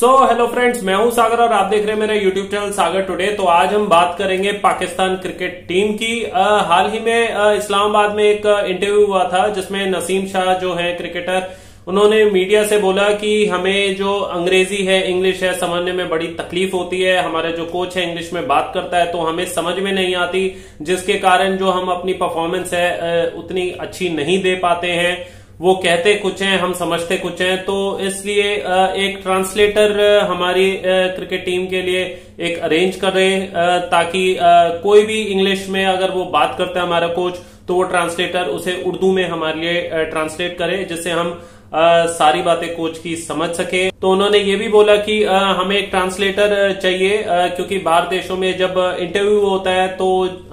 Hello friends, मैं हूं सागर और आप देख रहे हैं मेरा यूट्यूब चैनल सागर टुडे। तो आज हम बात करेंगे पाकिस्तान क्रिकेट टीम की। हाल ही में इस्लामाबाद में एक इंटरव्यू हुआ था जिसमें नसीम शाह जो है क्रिकेटर, उन्होंने मीडिया से बोला कि हमें जो अंग्रेजी है, इंग्लिश है, समझने में बड़ी तकलीफ होती है। हमारा जो कोच है इंग्लिश में बात करता है तो हमें समझ में नहीं आती, जिसके कारण जो हम अपनी परफॉर्मेंस है उतनी अच्छी नहीं दे पाते हैं। वो कहते कुछ हैं, हम समझते कुछ हैं। तो इसलिए एक ट्रांसलेटर हमारी क्रिकेट टीम के लिए एक अरेंज करें ताकि कोई भी इंग्लिश में अगर वो बात करता है हमारा कोच, तो वो ट्रांसलेटर उसे उर्दू में हमारे लिए ट्रांसलेट करे, जिससे हम सारी बातें कोच की समझ सके। तो उन्होंने ये भी बोला कि हमें एक ट्रांसलेटर चाहिए क्योंकि बाहर देशों में जब इंटरव्यू होता है तो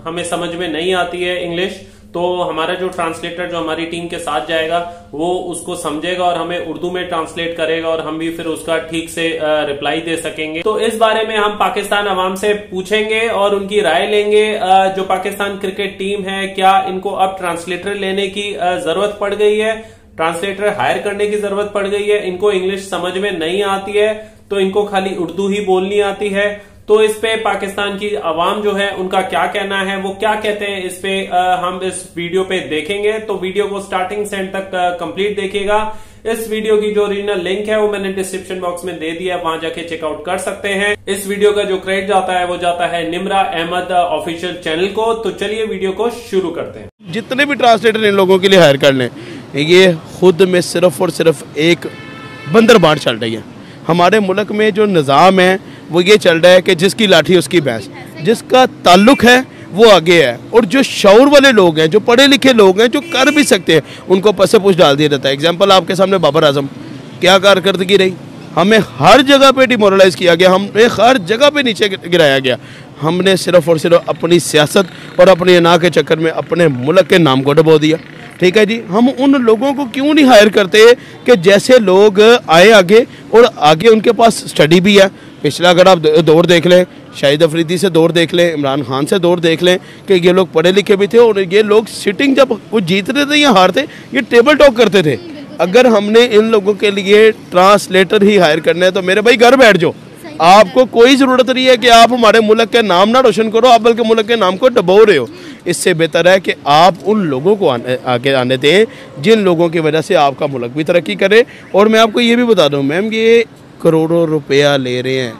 हमें समझ में नहीं आती है इंग्लिश। तो हमारा जो ट्रांसलेटर जो हमारी टीम के साथ जाएगा वो उसको समझेगा और हमें उर्दू में ट्रांसलेट करेगा और हम भी फिर उसका ठीक से रिप्लाई दे सकेंगे। तो इस बारे में हम पाकिस्तान अवाम से पूछेंगे और उनकी राय लेंगे। जो पाकिस्तान क्रिकेट टीम है, क्या इनको अब ट्रांसलेटर लेने की जरूरत पड़ गई है, ट्रांसलेटर हायर करने की जरूरत पड़ गई है? इनको इंग्लिश समझ में नहीं आती है तो इनको खाली उर्दू ही बोलनी आती है। तो इस पे पाकिस्तान की आवाम जो है उनका क्या कहना है, वो क्या कहते हैं, इस पे हम इस वीडियो पे देखेंगे। तो वीडियो को स्टार्टिंग से एंड तक कंप्लीट देखिएगा। इस वीडियो की जो ओरिजिनल लिंक है वो मैंने डिस्क्रिप्शन बॉक्स में दे दिया, वहां जाके चेकआउट कर सकते हैं। इस वीडियो का जो क्रेडिट जाता है वो जाता है निम्रा अहमद ऑफिशियल चैनल को। तो चलिए वीडियो को शुरू करते हैं। जितने भी ट्रांसलेटर इन लोगों के लिए हायर कर लें, ये खुद में सिर्फ और सिर्फ एक बंदरबांट चल रही है। हमारे मुल्क में जो निज़ाम है वो ये चल रहा है कि जिसकी लाठी उसकी भैंस, जिसका ताल्लुक है वो आगे है, और जो शऊर वाले लोग हैं, जो पढ़े लिखे लोग हैं, जो कर भी सकते हैं, उनको पसे पुश डाल दिया जाता है। एग्जाम्पल आपके सामने बाबर आजम, क्या कारकर्दगी रही, हमें हर जगह पे डिमोरलाइज किया गया, हमें हर जगह पे नीचे गिराया गया। हमने सिर्फ और सिर्फ अपनी सियासत और अपनी अना के चक्कर में अपने मुल्क के नाम को डुबो दिया। ठीक है जी, हम उन लोगों को क्यों नहीं हायर करते कि जैसे लोग आए आगे, और आगे उनके पास स्टडी भी है। पिछला अगर आप दौर देख लें, शाहिद अफरीदी से दौर देख लें, इमरान खान से दौर देख लें, कि ये लोग पढ़े लिखे भी थे और ये लोग सिटिंग जब वो जीतते थे या हारते, ये टेबल टॉक करते थे। अगर हमने इन लोगों के लिए ट्रांसलेटर ही हायर करना है तो मेरे भाई घर बैठ जाओ। आपको कोई ज़रूरत नहीं है कि आप हमारे मुल्क के नाम ना रोशन करो, आप बल्कि मुल्क के नाम को डबो रहे हो। इससे बेहतर है कि आप उन लोगों को आगे आने दें जिन लोगों की वजह से आपका मुल्क भी तरक्की करे। और मैं आपको ये भी बता दूं मैम, ये करोड़ों रुपया ले रहे हैं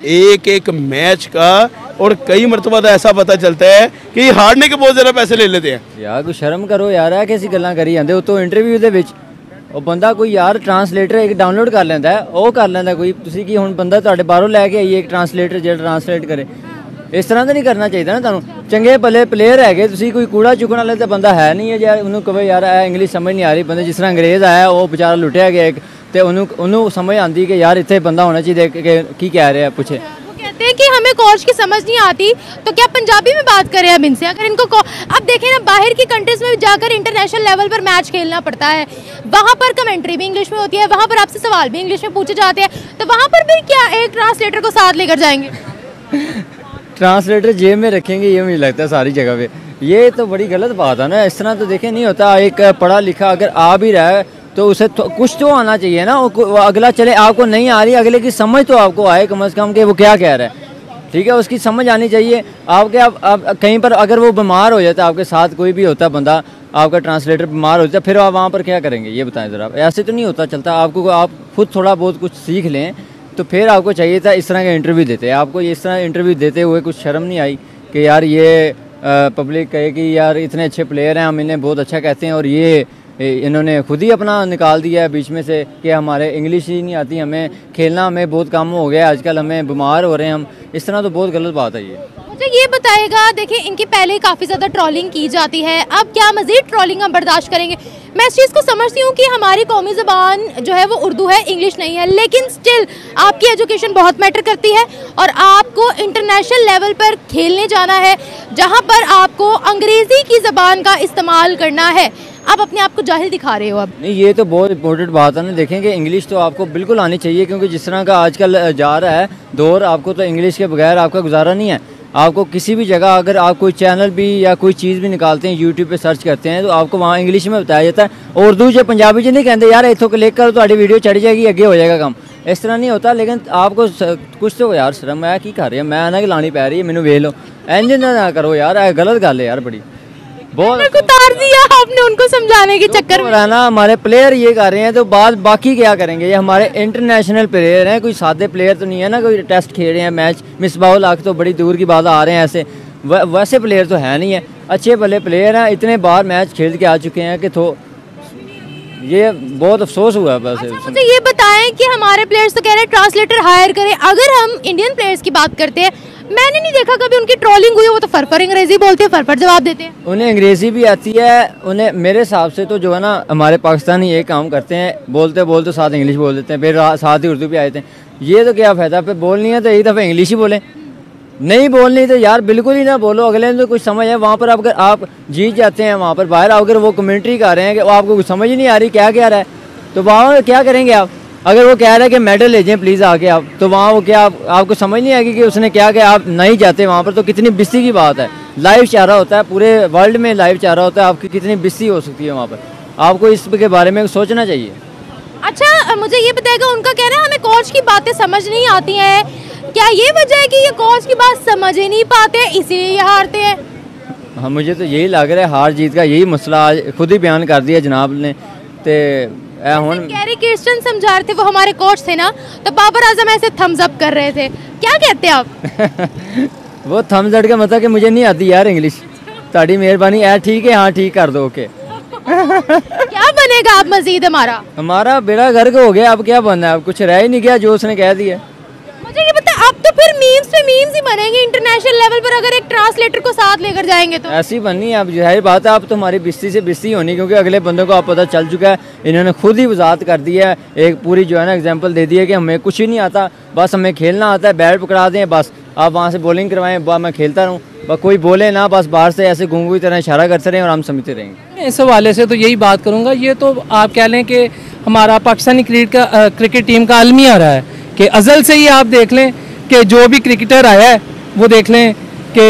एक एक मैच का, और कई मरतबा तो ऐसा पता चलता है कि हारने के बहुत ज़्यादा पैसे ले लेते हैं। यार कोई शर्म करो यार, है कैसी गल्लां करी जांदे हो। तो इंटरव्यू दे विच ਉਹ ਬੰਦਾ ਕੋਈ ਯਾਰ ਟਰਾਂਸਲੇਟਰ ਇੱਕ ਡਾਊਨਲੋਡ ਕਰ ਲੈਂਦਾ ਹੈ, ਉਹ ਕਰ ਲੈਂਦਾ ਕੋਈ। ਤੁਸੀਂ ਕੀ ਹੁਣ ਬੰਦਾ ਤੁਹਾਡੇ ਬਾਹਰੋਂ ਲੈ ਕੇ ਆਈਏ ਇੱਕ ਟਰਾਂਸਲੇਟਰ ਜਿਹੜਾ ਟਰਾਂਸਲੇਟ ਕਰੇ? ਇਸ ਤਰ੍ਹਾਂ ਤਾਂ ਨਹੀਂ ਕਰਨਾ ਚਾਹੀਦਾ ਨਾ ਤੁਹਾਨੂੰ। ਚੰਗੇ ਭਲੇ ਪਲੇਅਰ ਹੈਗੇ, ਤੁਸੀਂ ਕੋਈ ਕੂੜਾ ਚੁੱਕਣ ਵਾਲੇ ਤਾਂ ਬੰਦਾ ਹੈ ਨਹੀਂ ਹੈ ਯਾਰ, ਉਹਨੂੰ ਕਹੇ ਯਾਰ ਇਹ ਇੰਗਲਿਸ਼ ਸਮਝ ਨਹੀਂ ਆ ਰਹੀ। ਬੰਦੇ ਜਿਸ ਤਰ੍ਹਾਂ ਅੰਗਰੇਜ਼ ਆਇਆ, ਉਹ ਵਿਚਾਰਾ ਲੁੱਟਿਆ ਗਿਆ ਇੱਕ, ਤੇ ਉਹਨੂੰ ਸਮਝ ਆਉਂਦੀ ਕਿ यार ਇੱਥੇ ਬੰਦਾ होना चाहिए कि ਕੀ ਕਹਿ ਰਿਹਾ पूछे। कहते हैं कि हमें कोच की समझ नहीं आती, तो क्या पंजाबी में बात करें अब इनसे? अगर इनको अब देखें ना, बाहर की कंट्रीज में जाकर इंटरनेशनल लेवल पर मैच खेलना पड़ता है, वहाँ पर कमेंट्री भी इंग्लिश में होती है, वहाँ पर आपसे सवाल भी इंग्लिश में पूछे जाते हैं, तो वहाँ पर भी क्या एक ट्रांसलेटर को साथ लेकर जाएंगे? ट्रांसलेटर जेब में रखेंगे, ये मुझे लगता है सारी जगह पे। ये तो बड़ी गलत बात है ना, इस तरह तो देखें नहीं होता। एक पढ़ा लिखा अगर आ भी रहा है तो उसे कुछ तो आना चाहिए ना। अगला चले, आपको नहीं आ रही, अगले की समझ तो आपको आए कम से कम कि वो क्या कह रहा है। ठीक है, उसकी समझ आनी चाहिए आपके। आप कहीं पर अगर वो बीमार हो जाता है, आपके साथ कोई भी होता है बंदा, आपका ट्रांसलेटर बीमार हो जाता है, फिर आप वहाँ पर क्या करेंगे ये बताएं ज़रा। ऐसे तो नहीं होता चलता। आपको आप खुद थोड़ा बहुत कुछ सीख लें, तो फिर आपको चाहिए था इस तरह का इंटरव्यू देते। आपको इस तरह इंटरव्यू देते हुए कुछ शर्म नहीं आई कि यार ये पब्लिक कहे कि यार इतने अच्छे प्लेयर हैं, हम इन्हें बहुत अच्छा कहते हैं, और ये इन्होंने खुद ही अपना निकाल दिया है बीच में से कि हमारे इंग्लिश ही नहीं आती, हमें खेलना हमें बहुत कम हो गया आजकल, हमें बीमार हो रहे हैं हम। इस तरह तो बहुत गलत बात है ये। मुझे ये बताएगा, देखिए इनकी पहले काफ़ी ज़्यादा ट्रोलिंग की जाती है, अब क्या मज़ीद ट्रोलिंग हम बर्दाश्त करेंगे? मैं इस चीज़ को समझती हूँ कि हमारी कौमी ज़बान जो है वो उर्दू है, इंग्लिश नहीं है, लेकिन स्टिल आपकी एजुकेशन बहुत मैटर करती है और आपको इंटरनेशनल लेवल पर खेलने जाना है जहाँ पर आपको अंग्रेज़ी की ज़बान का इस्तेमाल करना है। आप अपने आप को जाहिल दिखा रहे हो। अब नहीं, ये तो बहुत इंपॉर्टेंट बात है ना। देखेंगे इंग्लिश तो आपको बिल्कुल आनी चाहिए, क्योंकि जिस तरह का आजकल जा रहा है दौर, आपको तो इंग्लिश के बगैर आपका गुजारा नहीं है। आपको किसी भी जगह अगर आप कोई चैनल भी या कोई चीज़ भी निकालते हैं, यूट्यूब पे सर्च करते हैं, तो आपको वहाँ इंग्लिश में बताया जाता है। उर्दू जो पंजाबी जो नहीं कहते यार इतों क्लिक करो तो वीडियो चढ़ जाएगी, अगे हो जाएगा काम। इस तरह नहीं होता। लेकिन आपको कुछ तो यार शर्म है की कर रहे हैं, मैं आना कि लानी पै रही है मैनू वेख लो, इंज ना करो यार, गलत गल है यार बड़ी बहुत उतार दिया आपने उनको समझाने के चक्कर में। ना हमारे प्लेयर ये कर रहे हैं तो बाद बाकी क्या करेंगे? ये हमारे इंटरनेशनल प्लेयर हैं, कोई सादे प्लेयर तो नहीं है ना, कोई टेस्ट खेल रहे हैं मैच, मिसबाउल हक तो बड़ी दूर की बात आ रहे हैं, ऐसे वैसे प्लेयर तो है नहीं है, अच्छे भले प्लेयर हैं, इतने बार मैच खेल के आ चुके हैं कि तो ये बहुत अफसोस हुआ है बस। अच्छा, मुझे ये बताएं कि हमारे प्लेयर्स तो कह रहे हैं ट्रांसलेटर हायर करें। अगर हम इंडियन प्लेयर्स की बात करते हैं, मैंने नहीं देखा कभी उनकी ट्रोलिंग हुई, वो तो फर अंग्रेजी बोलते हैं, फर जवाब देते हैं। उन्हें अंग्रेजी भी आती है, उन्हें मेरे हिसाब से तो जो है ना हमारे पाकिस्तानी ये काम करते हैं, बोलते बोलते साथ इंग्लिश बोल देते हैं, फिर साथ ही उर्दू भी आ जाते हैं। ये तो क्या फ़ायदा, फिर बोलनी है तो एक दफ़ा इंग्लिश ही बोलें, नहीं बोलनी तो यार बिल्कुल ही ना बोलो। अगले तो कुछ समझ है वहाँ पर, अगर आप जीत जाते हैं वहाँ पर बाहर, अगर वो कमेंट्री कर रहे हैं कि आपको कुछ समझ ही नहीं आ रही क्या कह रहा है, तो वहाँ क्या करेंगे आप? अगर वो कह रहा है कि मेडल ले जाएं प्लीज़ आके आप, तो वहाँ वो क्या आपको समझ नहीं आएगी कि उसने क्या कहा, आप नहीं जाते वहाँ पर, तो कितनी बिस्ती की बात है। लाइव चारा होता है, पूरे वर्ल्ड में लाइव चारा होता है, आपकी कितनी बिस्ती हो सकती है वहाँ पर, आपको इसके बारे में सोचना चाहिए। अच्छा, मुझे ये बताएगा, उनका कहना है हमें कोच की बातें समझ नहीं आती हैं, क्या ये वजह है कि ये कोच की बात समझ ही नहीं पाते इसीलिए ये हारते हैं? हाँ, मुझे तो यही लग रहा है, हार जीत का यही मसला आज खुद ही बयान कर दिया जनाब ने। तो कैरी किर्स्टन समझा रहे थे, वो हमारे कोच थे ना, तो बाबर आजम ऐसे थम्स अप कर रहे थे, क्या कहते हैं आप? वो थम्स अप का मतलब कि मुझे नहीं आती यार इंग्लिश, ताड़ी मेहरबानी है, ठीक है, हाँ ठीक कर दो, ओके। क्या बनेगा आप मजीद? हमारा बेड़ा गर्क हो गया, अब क्या बनना है, अब कुछ रह ही नहीं गया जो उसने कह दिया। मुझे ये बता, अब तो फिर मीम्स पे मीम्स ही बनेंगे इंटरनेशनल लेवल पर, अगर एक ट्रांसलेटर को साथ लेकर जाएंगे तो ऐसी बननी है। अब जाहिर बात है, अब तो हमारी बिस्ती से बिस्ती होनी, क्योंकि अगले बंदों को आप पता चल चुका है, इन्होंने खुद ही वजाहत कर दी है, एक पूरी जो है ना एग्जांपल दे दी है कि हमें कुछ ही नहीं आता, बस हमें खेलना आता है, बैट पकड़ा दें बस, आप वहाँ से बॉलिंग करवाएं, मैं खेलता रहूँ, बस कोई बोले ना, बस बाहर से ऐसे घूंघू की तरह इशारा करते रहें और हम समझते रहेंगे। इस हवाले से तो यही बात करूँगा, ये तो आप कह लें कि हमारा पाकिस्तानी क्रिकेट टीम का अलमिया रहा है कि अज़ल से ही आप देख लें कि जो भी क्रिकेटर आया है वो देख लें कि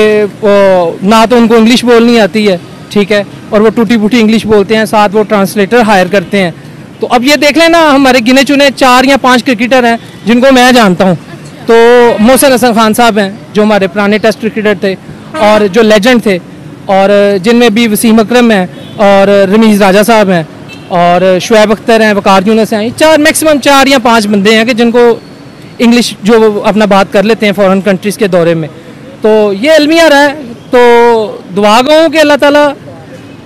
ना तो उनको इंग्लिश बोलनी आती है, ठीक है, और वो टूटी फूटी इंग्लिश बोलते हैं, साथ वो ट्रांसलेटर हायर करते हैं। तो अब ये देख लें ना, हमारे गिने चुने 4 या 5 क्रिकेटर हैं जिनको मैं जानता हूँ, तो मोहसिन हसन खान साहब हैं जो हमारे पुराने टेस्ट क्रिकेटर थे और जो लेजेंड थे, और जिनमें भी वसीम अकरम हैं और रमीज़ राजा साहब हैं और शुएब अख्तर हैं, वकार यूनुस हैं, 4 मैक्सिमम 4 या 5 बंदे हैं कि जिनको इंग्लिश जो अपना बात कर लेते हैं फॉरेन कंट्रीज़ के दौरे में। तो ये अलमिया रहा है, तो दुआ गो कि अल्लाह ताला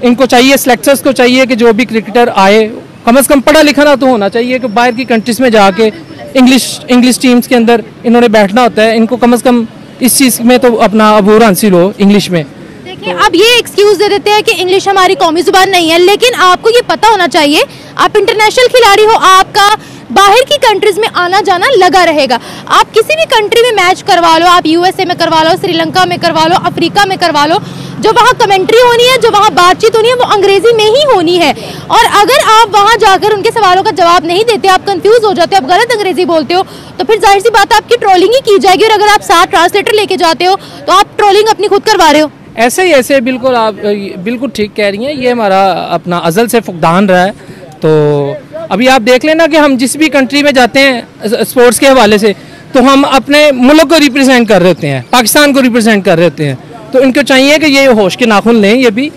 इनको चाहिए, सेलेक्टर्स को चाहिए कि जो भी क्रिकेटर आए कम से कम पढ़ा लिखा ना तो होना चाहिए, कि बाहर की कंट्रीज़ में जाके इंग्लिश टीम्स के अंदर इन्होंने बैठना होता है, इनको कम से कम इस चीज़ में तो अपना अबूर हासिल हो इंग्लिश में। देखिए, अब ये एक्सक्यूज़ दे देते हैं कि इंग्लिश हमारी कौमी ज़ुबान नहीं है, लेकिन आपको ये पता होना चाहिए, आप इंटरनेशनल खिलाड़ी हो, आपका बाहर की कंट्रीज में आना जाना लगा रहेगा। आप किसी भी कंट्री में मैच करवा लो, आप यूएसए में करवा लो, श्रीलंका में करवा लो, अफ्रीका में करवा लो, जो वहाँ कमेंट्री होनी है, जो वहाँ बातचीत होनी है, वो अंग्रेजी में ही होनी है। और अगर आप वहाँ जाकर उनके सवालों का जवाब नहीं देते, आप कंफ्यूज हो जाते हो, आप गलत अंग्रेजी बोलते हो, तो फिर जाहिर सी बात है आपकी ट्रोलिंग ही की जाएगी। और अगर आप साथ ट्रांसलेटर लेके जाते हो तो आप ट्रोलिंग अपनी खुद करवा रहे हो। ऐसे बिल्कुल आप बिल्कुल ठीक कह रही हैं, ये हमारा अपना अज़ल से फुकदान रहा है। तो अभी आप देख लेना कि हम जिस भी कंट्री में जाते हैं स्पोर्ट्स के हवाले से, तो हम अपने मुल्क को रिप्रेजेंट कर रहे होते हैं, पाकिस्तान को रिप्रेजेंट कर रहे होते हैं। तो इनको चाहिए कि ये होश के नाखून लें, ये भी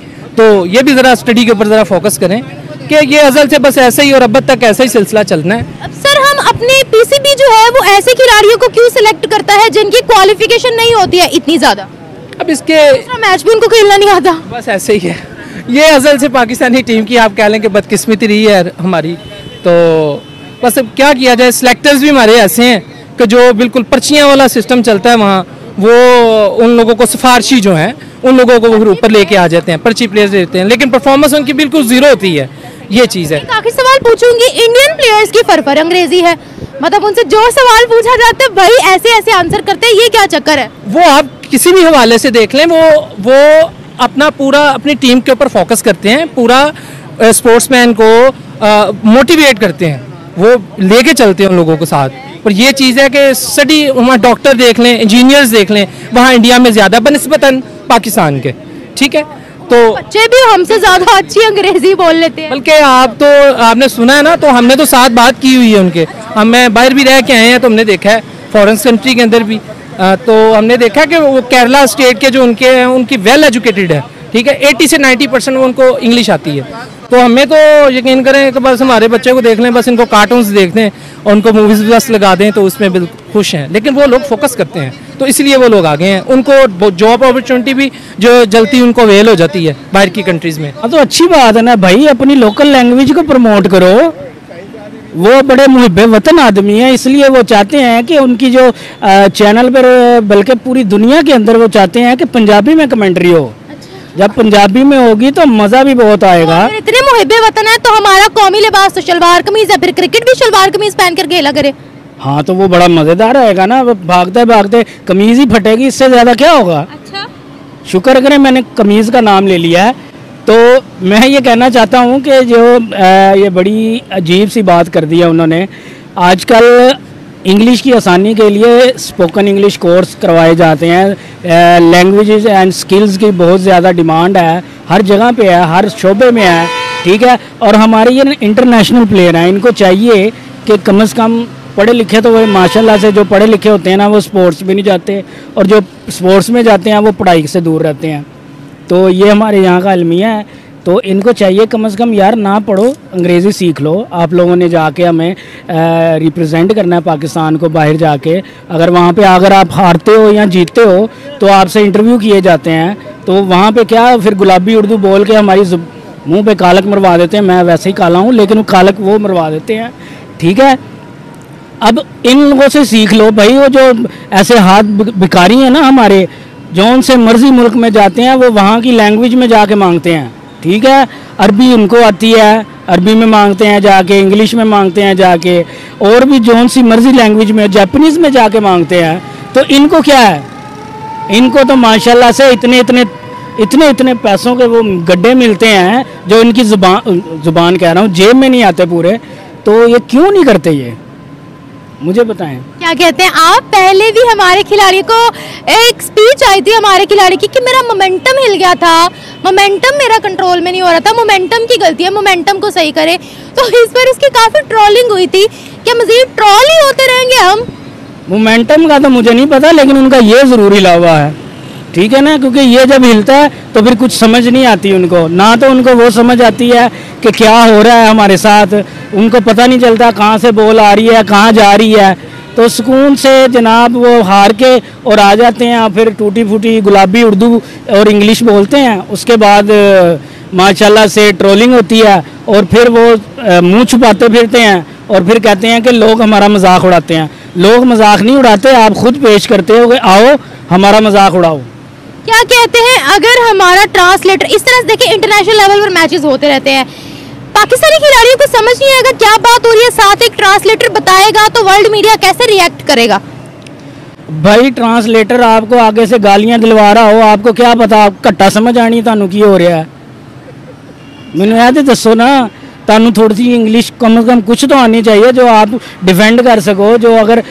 ज़रा स्टडी के ऊपर ज़रा फोकस करें कि ये अज़ल से बस ऐसे ही और अब तक ऐसा ही सिलसिला चलना है। अब सर, हम अपने पीसीबी जो है वो ऐसे खिलाड़ियों को क्यों सिलेक्ट करता है जिनकी क्वालिफिकेशन नहीं होती है इतनी ज़्यादा? अब इसके मैच भी उनको खेलना नहीं आता, बस ऐसे ही है। ये अज़ल से पाकिस्तानी टीम की आप कह लें कि बदकिस्मती रही है हमारी। तो बस अब क्या किया जाए, सिलेक्टर्स भी हमारे ऐसे हैं कि जो बिल्कुल पर्चियाँ वाला सिस्टम चलता है वहाँ, वो उन लोगों को सिफारशी जो हैं उन लोगों को वो ऊपर लेके आ जाते हैं, पर्ची प्लेयर्स देते हैं, लेकिन परफॉर्मेंस उनकी बिल्कुल ज़ीरो होती है। ये चीज़ है। आखिर सवाल पूछूंगी, इंडियन प्लेयर्स की फर अंग्रेजी है, मतलब उनसे जो सवाल पूछा जाता है वही ऐसे ऐसे आंसर करते हैं, ये क्या चक्कर है? वो आप किसी भी हवाले से देख लें, वो अपना पूरा अपनी टीम के ऊपर फोकस करते हैं, पूरा स्पोर्ट्समैन को मोटिवेट करते हैं, वो लेके चलते हैं उन लोगों के साथ। और ये चीज़ है कि स्टडी, वहाँ डॉक्टर देख लें, इंजीनियर्स देख लें, वहाँ इंडिया में ज़्यादा बनिस्बतन पाकिस्तान के, ठीक है। तो बच्चे भी हमसे ज़्यादा अच्छी अंग्रेजी बोल लेते हैं। बल्कि आपने सुना है ना, तो हमने तो साथ बात की हुई है उनके, अब मैं बाहर भी रह के आए हैं तो हमने देखा है फॉरेन कंट्री के अंदर भी, तो हमने देखा कि वो केरला स्टेट के जो उनके हैं उनकी वेल एजुकेटेड है, ठीक है, 80 से 90% उनको इंग्लिश आती है। तो हमें तो यकीन करें कि बस हमारे बच्चे को देख लें, बस इनको कार्टून्स देखते हैं और उनको मूवीज़ बस लगा दें तो उसमें बिल्कुल खुश हैं, लेकिन वो लोग फोकस करते हैं तो इसलिए वो लोग आगे हैं। उनको जॉब अपॉर्चुनिटी भी जो जल्दी उनको अवेल हो जाती है बाहर की कंट्रीज़ में। तो अच्छी बात है ना भाई, अपनी लोकल लैंग्वेज को प्रमोट करो। वो बड़े मुहिब्बे वतन आदमी है, इसलिए वो चाहते हैं कि उनकी जो चैनल पर, बल्कि पूरी दुनिया के अंदर वो चाहते हैं कि पंजाबी में कमेंट्री हो। जब पंजाबी में होगी तो मज़ा भी बहुत आएगा। तो इतने मुहिब्बे वतन है तो हमारा कौमी लिबास तो शलवार कमीज है, फिर क्रिकेट भी शलवार कमीज पहन कर खेला करे। हाँ तो वो बड़ा मज़ेदार रहेगा ना, भागते भागते कमीज़ ही फटेगी, इससे ज़्यादा क्या होगा। अच्छा, शुक्र करें मैंने कमीज़ का नाम ले लिया है। तो मैं ये कहना चाहता हूँ कि जो ये बड़ी अजीब सी बात कर दी है उन्होंने। आजकल इंग्लिश की आसानी के लिए स्पोकन इंग्लिश कोर्स करवाए जाते हैं। लैंग्वेजेस एंड स्किल्स की बहुत ज़्यादा डिमांड है, हर जगह पे है, हर शोबे में है, ठीक है। और हमारे ये इंटरनेशनल प्लेयर हैं, इनको चाहिए कि कम से कम पढ़े लिखे, तो वो माशाल्लाह से जो पढ़े लिखे होते हैं ना वो स्पोर्ट्स भी नहीं जाते, और जो स्पोर्ट्स में जाते हैं वो पढ़ाई से दूर रहते हैं। तो ये हमारे यहाँ का अलमिया है। तो इनको चाहिए कम से कम यार ना पढ़ो, अंग्रेज़ी सीख लो। आप लोगों ने जाके हमें रिप्रेजेंट करना है पाकिस्तान को बाहर जाके। अगर वहाँ पे अगर आप हारते हो या जीतते हो तो आपसे इंटरव्यू किए जाते हैं, तो वहाँ पे क्या फिर गुलाबी उर्दू बोल के हमारी मुंह पे कालक मरवा देते हैं। मैं वैसे ही काला हूँ लेकिन कालक वो मरवा देते हैं, ठीक है। अब इन लोगों से सीख लो भाई। वो जो ऐसे हाथ भिखारी हैं ना हमारे, जो उनसे मर्जी मुल्क में जाते हैं वो वहाँ की लैंग्वेज में जाके मांगते हैं, ठीक है। अरबी उनको आती है, अरबी में मांगते हैं जाके, इंग्लिश में मांगते हैं जाके, और भी जौन सी मर्जी लैंग्वेज में, जापानीज़ में जाके मांगते हैं। तो इनको क्या है, इनको तो माशाल्लाह से इतने इतने पैसों के वो गड्ढे मिलते हैं जो इनकी जुबान कह रहा हूँ जेब में नहीं आते पूरे। तो ये क्यों नहीं करते, ये मुझे बताएं। क्या कहते हैं आप? पहले भी हमारे खिलाड़ी को एक स्पीच आई थी हमारे खिलाड़ी की कि मेरा मोमेंटम हिल गया था, मोमेंटम मेरा कंट्रोल में नहीं हो रहा था, मोमेंटम की गलती है, मोमेंटम को सही करे। तो इस पर इसकी काफी ट्रोलिंग हुई थी। क्या मजीद ट्रोल ही होते रहेंगे हम? मोमेंटम का तो मुझे नहीं पता, लेकिन उनका ये जरूर हिला हुआ है, ठीक है ना। क्योंकि ये जब हिलता है तो फिर कुछ समझ नहीं आती उनको, ना तो उनको वो समझ आती है कि क्या हो रहा है हमारे साथ, उनको पता नहीं चलता कहाँ से बॉल आ रही है, कहाँ जा रही है। तो सुकून से जनाब वो हार के और आ जाते हैं, फिर टूटी फूटी गुलाबी उर्दू और इंग्लिश बोलते हैं। उसके बाद माशाल्लाह से ट्रोलिंग होती है और फिर वो मुंह छुपाते फिरते हैं और फिर कहते हैं कि लोग हमारा मजाक उड़ाते हैं। लोग मजाक नहीं उड़ाते, आप खुद पेश करते हो कि आओ हमारा मजाक उड़ाओ। क्या कहते हैं अगर हमारा ट्रांसलेटर इस तरह से, देखिए इंटरनेशनल लेवल पर मैचेस होते रहते हैं, पाकिस्तानी खिलाड़ियों को समझ नहीं आएगा क्या बात हो रही है, साथ एक ट्रांसलेटर बताएगा तो वर्ल्ड मीडिया कैसे रिएक्ट करेगा? भाई ट्रांसलेटर आपको आगे से गालियां दिलवा रहा हो, आपको क्या पता, घट्टा समझ आनी थानू की हो रहा है। मैंने यह तो दसो ना, थानू थोड़ी सी इंग्लिश कम से कम कुछ तो आनी चाहिए जो आप डिफेंड कर सको। जो अगर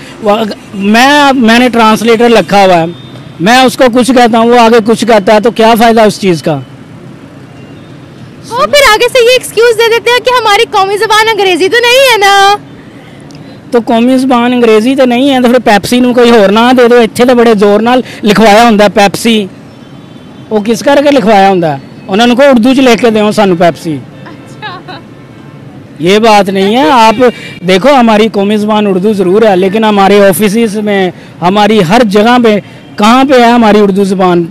मैंने ट्रांसलेटर रखा हुआ है, मैं उसको कुछ कहता हूँ, वो आगे कुछ कहता है, तो क्या फ़ायदा उस चीज़ का। वो फिर आगे से ये एक्सक्यूज दे देते हैं कि हमारी कौमी ज़बान अंग्रेजी तो नहीं है ना। तो कौमी ज़बान अंग्रेजी तो नहीं है तो फिर पैप्सी नू कोई होर ना दे दो। इत्थे तो बड़े जोर नाल लिखवाया हुंदा पैप्सी, वो किस करके लिखवाया हुंदा, उन्होंने को उर्दू च लिख के दो सानू पैप्सी। ये बात नहीं है। आप देखो हमारी कौमी ज़बान उर्दू ज़रूर है, लेकिन हमारे ऑफिस में, हमारी हर जगह पे, कहाँ पे है हमारी उर्दू ज़बान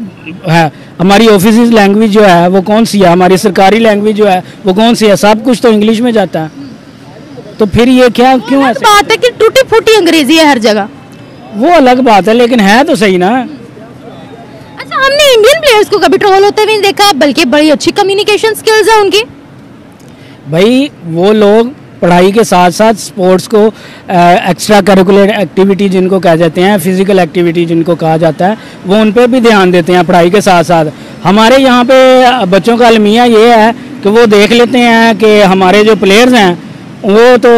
है। हमारी ऑफिस लैंग्वेज जो है वो कौन सी है, हमारी सरकारी लैंग्वेज जो है वो कौन सी है, सब कुछ तो इंग्लिश में जाता है। तो फिर ये क्या, क्यों ऐसे बात है कि टूटी फूटी अंग्रेजी है हर जगह, वो अलग बात है, लेकिन है तो सही ना। अच्छा, हमने इंडियन प्लेयर्स को कभी ट्रोल होते हुए नहीं देखा, बल्कि बड़ी अच्छी कम्युनिकेशन स्किल्स है उनकी। भाई वो लोग पढ़ाई के साथ साथ स्पोर्ट्स को, एक्स्ट्रा करिकुलर एक्टिविटी जिनको कहा जाते हैं, फिजिकल एक्टिविटी जिनको कहा जाता है, वो उन पर भी ध्यान देते हैं पढ़ाई के साथ साथ। हमारे यहाँ पे बच्चों का अलमिया ये है कि वो देख लेते हैं कि हमारे जो प्लेयर्स हैं वो तो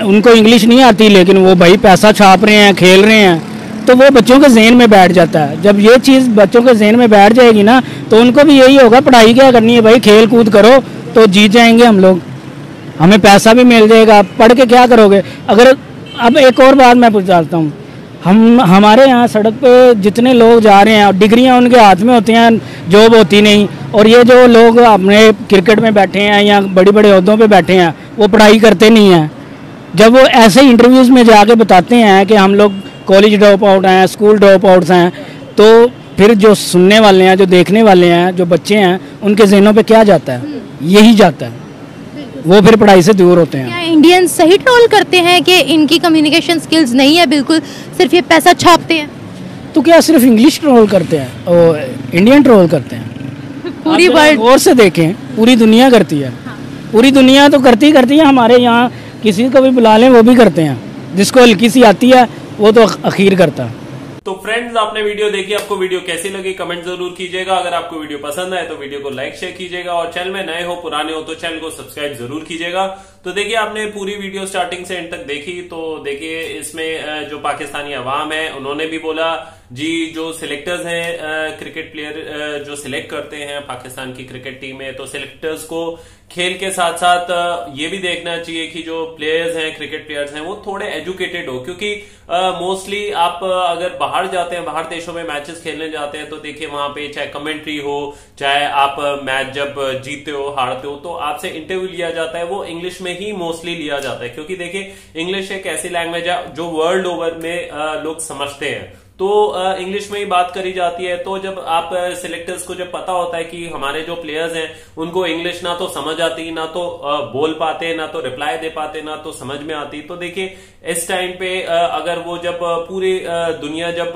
उनको इंग्लिश नहीं आती, लेकिन वो भाई पैसा छाप रहे हैं, खेल रहे हैं, तो वो बच्चों के जहन में बैठ जाता है। जब ये चीज़ बच्चों के जहन में बैठ जाएगी ना, तो उनको भी यही होगा, पढ़ाई क्या करनी है भाई, खेल कूद करो तो जीत जाएंगे हम लोग, हमें पैसा भी मिल जाएगा। पढ़ के क्या करोगे? अगर अब एक और बात मैं पूछ चाहता हूँ, हमारे यहाँ सड़क पे जितने लोग जा रहे हैं और डिग्रियाँ उनके हाथ में होती हैं, जॉब होती नहीं, और ये जो लोग अपने क्रिकेट में बैठे हैं या बड़े बड़े ओहदों पे बैठे हैं वो पढ़ाई करते नहीं हैं। जब वो ऐसे ही इंटरव्यूज़ में जाके बताते हैं कि हम लोग कॉलेज ड्रॉप आउट हैं, स्कूल ड्रॉप आउट्स हैं, तो फिर जो सुनने वाले हैं, जो देखने वाले हैं, जो बच्चे हैं, उनके जहनों पे क्या जाता है? यही जाता है, वो फिर पढ़ाई से दूर होते हैं। क्या इंडियंस सही ट्रोल करते हैं कि इनकी कम्युनिकेशन स्किल्स नहीं है बिल्कुल, सिर्फ ये पैसा छापते हैं? तो क्या सिर्फ इंग्लिश ट्रोल करते हैं और इंडियन ट्रोल करते हैं? पूरी वर्ल्ड गौर से देखें, पूरी दुनिया करती है। पूरी दुनिया तो करती है। हमारे यहाँ किसी को भी बुला लें वो भी करते हैं, जिसको हल्की सी आती है वो तो अखीर करता है। तो फ्रेंड्स, आपने वीडियो देखी, आपको वीडियो कैसी लगी कमेंट जरूर कीजिएगा। अगर आपको वीडियो पसंद आए तो वीडियो को लाइक शेयर कीजिएगा, और चैनल में नए हो पुराने हो तो चैनल को सब्सक्राइब जरूर कीजिएगा। तो देखिए, आपने पूरी वीडियो स्टार्टिंग से एंड तक देखी, तो देखिए इसमें जो पाकिस्तानी अवाम है उन्होंने भी बोला जी, जो सिलेक्टर्स हैं, क्रिकेट प्लेयर जो सिलेक्ट करते हैं पाकिस्तान की क्रिकेट टीम में, तो सिलेक्टर्स को खेल के साथ साथ ये भी देखना चाहिए कि जो प्लेयर्स हैं, क्रिकेट प्लेयर्स हैं, वो थोड़े एजुकेटेड हो, क्योंकि मोस्टली आप अगर बाहर जाते हैं, बाहर देशों में मैचेस खेलने जाते हैं, तो देखिए वहां पे चाहे कमेंट्री हो, चाहे आप मैच जब जीतते हो हारते हो, तो आपसे इंटरव्यू लिया जाता है, वो इंग्लिश में ही मोस्टली लिया जाता है, क्योंकि देखिए इंग्लिश एक ऐसी लैंग्वेज है जो वर्ल्ड ओवर में लोग समझते हैं, तो इंग्लिश में ही बात करी जाती है। तो जब आप सिलेक्टर्स को जब पता होता है कि हमारे जो प्लेयर्स हैं उनको इंग्लिश ना तो समझ आती, ना तो बोल पाते, ना तो रिप्लाई दे पाते, ना तो समझ में आती, तो देखिए इस टाइम पे अगर वो जब पूरी दुनिया जब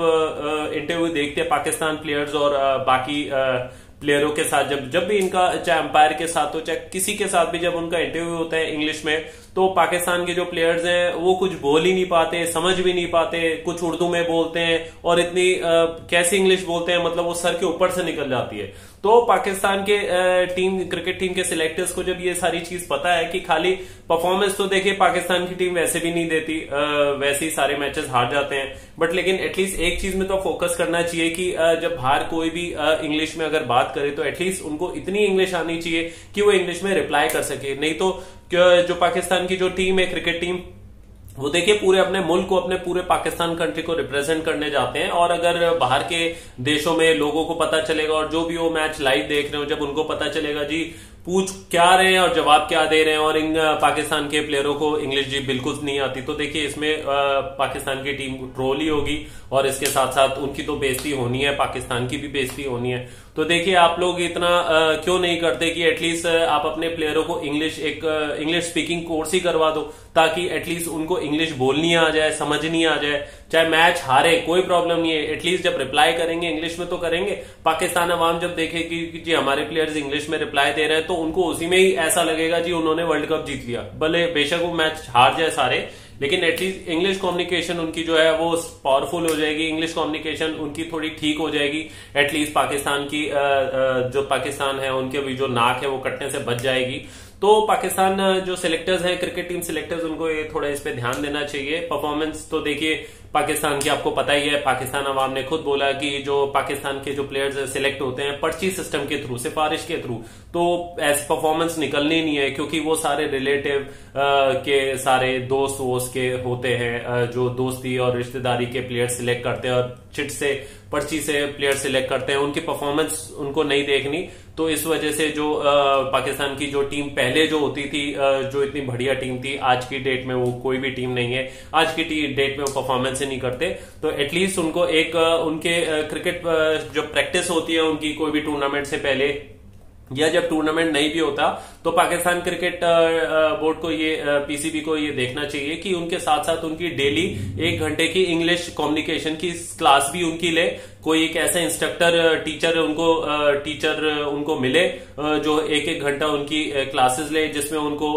इंटरव्यू देखते हैं पाकिस्तान प्लेयर्स और बाकी प्लेयरों के साथ, जब भी इनका चाहे अंपायर के साथ हो, चाहे किसी के साथ भी जब उनका इंटरव्यू होता है इंग्लिश में, तो पाकिस्तान के जो प्लेयर्स हैं वो कुछ बोल ही नहीं पाते, समझ भी नहीं पाते, कुछ उर्दू में बोलते हैं और इतनी कैसी इंग्लिश बोलते हैं, मतलब वो सर के ऊपर से निकल जाती है। तो पाकिस्तान के क्रिकेट टीम के सिलेक्टर्स को जब ये सारी चीज पता है कि खाली परफॉर्मेंस, तो देखिए पाकिस्तान की टीम वैसे भी नहीं देती, वैसे ही सारे मैचेस हार जाते हैं, बट लेकिन एटलीस्ट एक चीज में तो फोकस करना चाहिए कि जब बाहर कोई भी इंग्लिश में अगर बात करे तो एटलीस्ट उनको इतनी इंग्लिश आनी चाहिए कि वो इंग्लिश में रिप्लाई कर सके। नहीं तो जो पाकिस्तान की जो टीम है, क्रिकेट टीम, वो देखिए पूरे अपने मुल्क को, अपने पूरे पाकिस्तान कंट्री को रिप्रेजेंट करने जाते हैं, और अगर बाहर के देशों में लोगों को पता चलेगा और जो भी वो मैच लाइव देख रहे हो, जब उनको पता चलेगा जी पूछ क्या रहे हैं और जवाब क्या दे रहे हैं, और इन पाकिस्तान के प्लेयरों को इंग्लिश जी बिल्कुल नहीं आती, तो देखिए इसमें पाकिस्तान की टीम ट्रोल ही होगी, और इसके साथ साथ उनकी तो बेइज्जती होनी है, पाकिस्तान की भी बेइज्जती होनी है। तो देखिए आप लोग इतना क्यों नहीं करते कि एटलीस्ट आप अपने प्लेयरों को इंग्लिश स्पीकिंग कोर्स ही करवा दो, ताकि एटलीस्ट उनको इंग्लिश बोलनी आ जाए, समझनी आ जाए, चाहे मैच हारे कोई प्रॉब्लम नहीं है, एटलीस्ट जब रिप्लाई करेंगे इंग्लिश में तो करेंगे। पाकिस्तान अवाम जब देखेगी कि जी हमारे प्लेयर्स इंग्लिश में रिप्लाई दे रहे हैं, तो उनको उसी में ही ऐसा लगेगा जी उन्होंने वर्ल्ड कप जीत लिया, भले बेशक वो मैच हार जाए सारे, लेकिन एटलीस्ट इंग्लिश कम्युनिकेशन उनकी जो है वो पावरफुल हो जाएगी, इंग्लिश कम्युनिकेशन उनकी थोड़ी ठीक हो जाएगी, एटलीस्ट पाकिस्तान की जो पाकिस्तान है उनके भी जो नाक है वो कटने से बच जाएगी। तो पाकिस्तान जो सिलेक्टर्स हैं, क्रिकेट टीम सिलेक्टर्स, उनको ये थोड़ा इस पे ध्यान देना चाहिए। परफॉर्मेंस तो देखिए पाकिस्तान की आपको पता ही है, पाकिस्तान अवाम ने खुद बोला कि जो पाकिस्तान के जो प्लेयर्स सिलेक्ट होते हैं पर्ची सिस्टम के थ्रू, सिफारिश के थ्रू, तो ऐसी परफॉर्मेंस निकलनी नहीं है, क्योंकि वो सारे रिलेटिव के सारे दोस्त वोस्त के होते हैं, जो दोस्ती और रिश्तेदारी के प्लेयर सिलेक्ट करते हैं और चिट से पर्ची से प्लेयर सिलेक्ट करते हैं, उनकी परफॉर्मेंस उनको नहीं देखनी। तो इस वजह से जो पाकिस्तान की जो टीम पहले जो होती थी, जो इतनी बढ़िया टीम थी, आज की डेट में वो कोई भी टीम नहीं है, आज की डेट में वो परफॉर्मेंस ही नहीं करते। तो एटलीस्ट उनको एक उनके क्रिकेट जो प्रैक्टिस होती है उनकी कोई भी टूर्नामेंट से पहले, या जब टूर्नामेंट नहीं भी होता, तो पाकिस्तान क्रिकेट बोर्ड को ये पीसीबी को ये देखना चाहिए कि उनके साथ साथ उनकी डेली 1 घंटे की इंग्लिश कम्युनिकेशन की क्लास भी उनकी ले, कोई एक ऐसा इंस्ट्रक्टर टीचर उनको मिले जो 1-1 घंटा उनकी क्लासेस ले, जिसमें उनको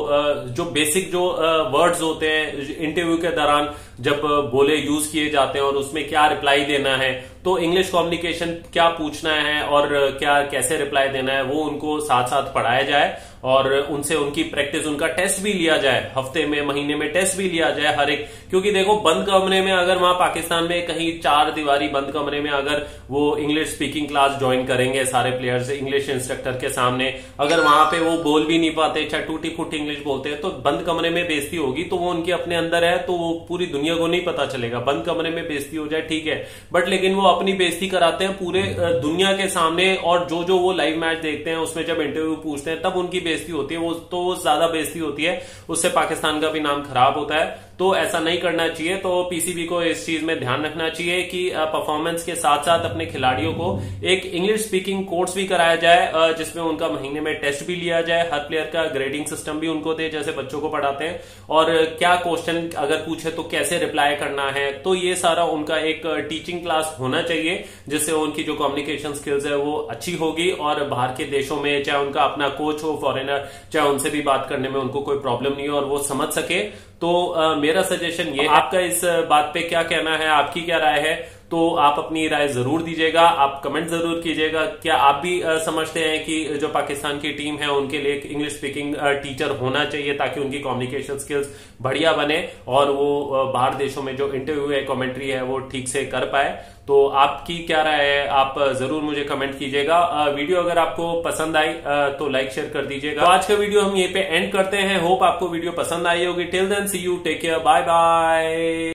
जो बेसिक जो वर्ड्स होते हैं इंटरव्यू के दौरान जब बोले यूज किए जाते हैं और उसमें क्या रिप्लाई देना है, तो इंग्लिश कम्युनिकेशन क्या पूछना है और क्या कैसे रिप्लाई देना है, वो उनको साथ साथ पढ़ाया जाए। और उनसे उनकी प्रैक्टिस, उनका टेस्ट भी लिया जाए, हफ्ते में महीने में टेस्ट भी लिया जाए हर एक। क्योंकि देखो बंद कमरे में अगर वहां पाकिस्तान में कहीं 4 दीवारी बंद कमरे में अगर वो इंग्लिश स्पीकिंग क्लास ज्वाइन करेंगे सारे प्लेयर्स इंग्लिश इंस्ट्रक्टर के सामने, अगर वहां पे वो बोल भी नहीं पाते, चाहे टूटी फूटी इंग्लिश बोलते हैं, तो बंद कमरे में बेइज्जती होगी। तो वो उनके अपने अंदर है तो वो पूरी दुनिया को नहीं पता चलेगा। बंद कमरे में बेइज्जती हो जाए ठीक है, बट लेकिन वो अपनी बेइज्जती कराते हैं पूरे दुनिया के सामने। और जो वो लाइव मैच देखते हैं उसमें जब इंटरव्यू पूछते हैं तब उनकी बेइज्जती होती है, वो तो ज्यादा बेइज्जती होती है, उससे पाकिस्तान का भी नाम खराब होता है। तो ऐसा नहीं करना चाहिए। तो पीसीबी को इस चीज में ध्यान रखना चाहिए कि परफॉर्मेंस के साथ साथ अपने खिलाड़ियों को एक इंग्लिश स्पीकिंग कोर्स भी कराया जाए, जिसमें उनका महीने में टेस्ट भी लिया जाए, हर प्लेयर का ग्रेडिंग सिस्टम भी उनको दे जैसे बच्चों को पढ़ाते हैं, और क्या क्वेश्चन अगर पूछे तो कैसे रिप्लाई करना है। तो ये सारा उनका एक टीचिंग क्लास होना चाहिए, जिससे उनकी जो कम्युनिकेशन स्किल्स है वो अच्छी होगी, और बाहर के देशों में चाहे उनका अपना कोच हो फॉरेनर, चाहे उनसे भी बात करने में उनको कोई प्रॉब्लम नहीं हो और वो समझ सके। तो मेरा सजेशन ये, आपका इस बात पे क्या कहना है, आपकी क्या राय है, तो आप अपनी राय जरूर दीजिएगा, आप कमेंट जरूर कीजिएगा। क्या आप भी समझते हैं कि जो पाकिस्तान की टीम है उनके लिए एक इंग्लिश स्पीकिंग टीचर होना चाहिए ताकि उनकी कम्युनिकेशन स्किल्स बढ़िया बने और वो बाहर देशों में जो इंटरव्यू है, कमेंट्री है, वो ठीक से कर पाए। तो आपकी क्या राय है, आप जरूर मुझे कमेंट कीजिएगा। वीडियो अगर आपको पसंद आई तो लाइक शेयर कर दीजिएगा। तो आज का वीडियो हम यहीं पे एंड करते हैं। होप आपको वीडियो पसंद आई होगी। Till then see you, take care, bye bye.